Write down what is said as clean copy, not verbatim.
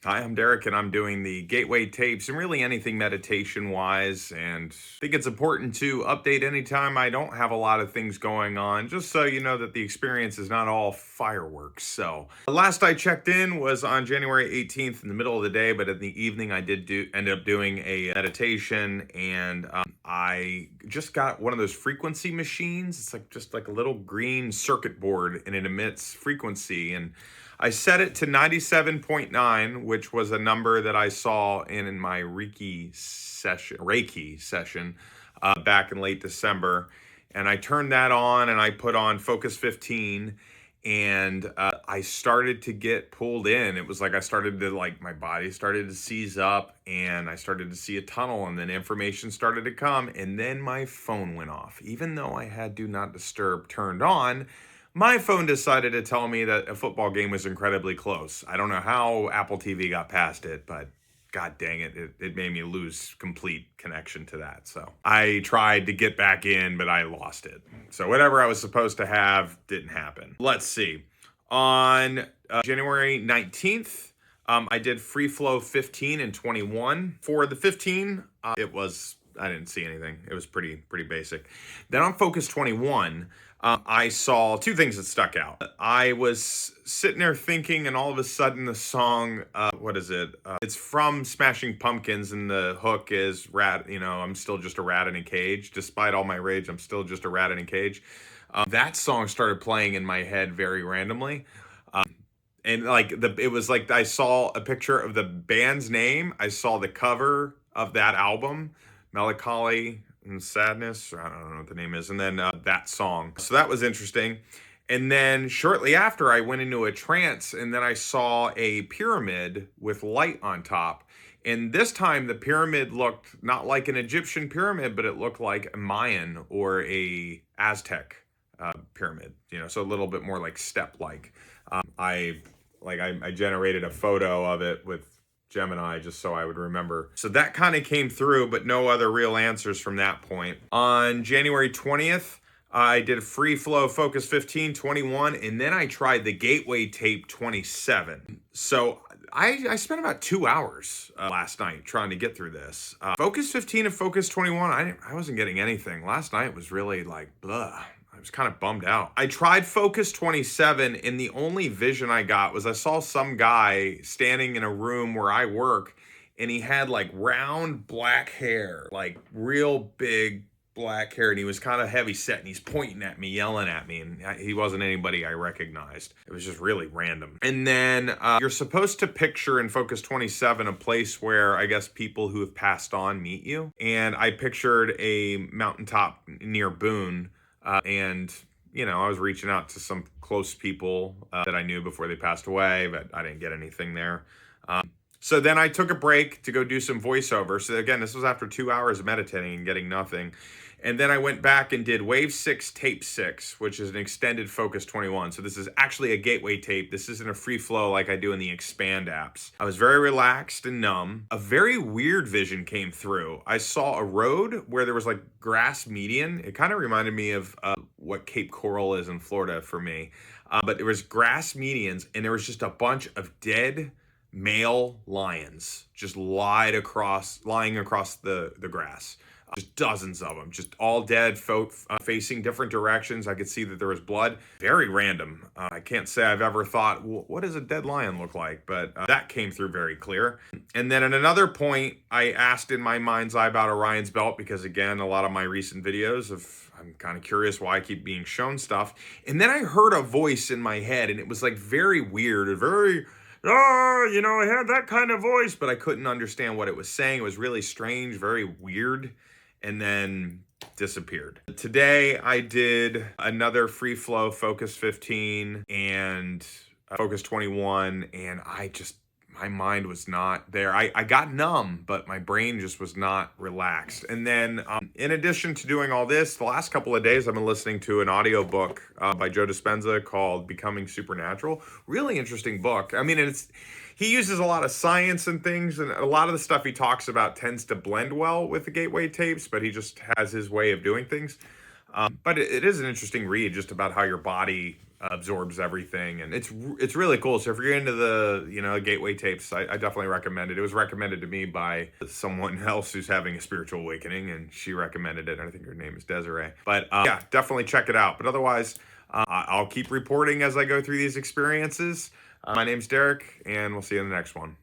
Hi, I'm Derek, and I'm doing the Gateway tapes and really anything meditation wise. And I think it's important to update anytime I don't have a lot of things going on, just so you know that the experience is not all fireworks. So, the last I checked in was on January 18th in the middle of the day, but in the evening I did end up doing a meditation, and I just got one of those frequency machines. It's like just like a little green circuit board, and it emits frequency. And I set it to 97.9, which was a number that I saw in my Reiki session back in late December. And I turned that on and I put on Focus 15, and I started to get pulled in. It was like I started to, like, my body started to seize up, and I started to see a tunnel, and then information started to come, and then my phone went off. Even though I had Do Not Disturb turned on, my phone decided to tell me that a football game was incredibly close. I don't know how Apple TV got past it, but god dang it, it made me lose complete connection to that. So I tried to get back in, but I lost it. So whatever I was supposed to have didn't happen. Let's see. On January 19th, I did Free Flow 15 and 21. For the 15, I didn't see anything. It was pretty basic. Then on Focus 21, I saw two things that stuck out. I was sitting there thinking, and all of a sudden the song, what is it? It's from Smashing Pumpkins, and the hook is rat, I'm still just a rat in a cage. Despite all my rage, I'm still just a rat in a cage. That song started playing in my head very randomly. And like it was like I saw a picture of the band's name. I saw the cover of that album, Melancholy and Sadness, or I don't know what the name is, and then that song. So that was interesting. And then shortly after, I went into a trance, and then I saw a pyramid with light on top. And this time, the pyramid looked not like an Egyptian pyramid, but it looked like a Mayan or a Aztec pyramid. So a little bit more like step-like. I generated a photo of it with Gemini just so I would remember. So that kind of came through, but no other real answers from that point. On January 20th, I did Free Flow Focus 15, 21, and then I tried the Gateway Tape 27. So I spent about 2 hours last night trying to get through this. Focus 15 and Focus 21, I wasn't getting anything. Last night was really like, blah. I was kind of bummed out. I tried Focus 27, and the only vision I got was I saw some guy standing in a room where I work, and he had like round black hair, like real big black hair, and he was kind of heavy set, and he's pointing at me, yelling at me, and he wasn't anybody I recognized. It was just really random. And then you're supposed to picture in Focus 27 a place where I guess people who have passed on meet you, and I pictured a mountaintop near Boone. And I was reaching out to some close people that I knew before they passed away, but I didn't get anything there. So then I took a break to go do some voiceover. So again, this was after 2 hours of meditating and getting nothing. And then I went back and did Wave 6, Tape 6, which is an extended Focus 21. So this is actually a gateway tape. This isn't a free flow like I do in the Expand apps. I was very relaxed and numb. A very weird vision came through. I saw a road where there was like grass median. It kind of reminded me of what Cape Coral is in Florida for me. But there was grass medians, and there was just a bunch of dead male lions just lying across the grass. Just dozens of them, just all dead, facing different directions. I could see that there was blood. Very random. I can't say I've ever thought, what does a dead lion look like? But that came through very clear. And then at another point, I asked in my mind's eye about Orion's Belt, because again, a lot of my recent videos I'm kind of curious why I keep being shown stuff. And then I heard a voice in my head, and it was like very weird and very... I had that kind of voice, but I couldn't understand what it was saying. It was really strange, very weird, and then disappeared. Today, I did another Free Flow Focus 15 and Focus 21, and my mind was not there. I got numb, but my brain just was not relaxed. And then in addition to doing all this, the last couple of days I've been listening to an audiobook by Joe Dispenza called Becoming Supernatural. Really interesting book. I mean, he uses a lot of science and things, and a lot of the stuff he talks about tends to blend well with the Gateway tapes, but he just has his way of doing things. But it is an interesting read just about how your body absorbs everything, and it's really cool. So if you're into the gateway tapes, I definitely recommend it. It was recommended to me by someone else who's having a spiritual awakening, and she recommended it. I think her name is Desiree. But yeah, definitely check it out. But otherwise, I'll keep reporting as I go through these experiences. My name's Derek, and we'll see you in the next one.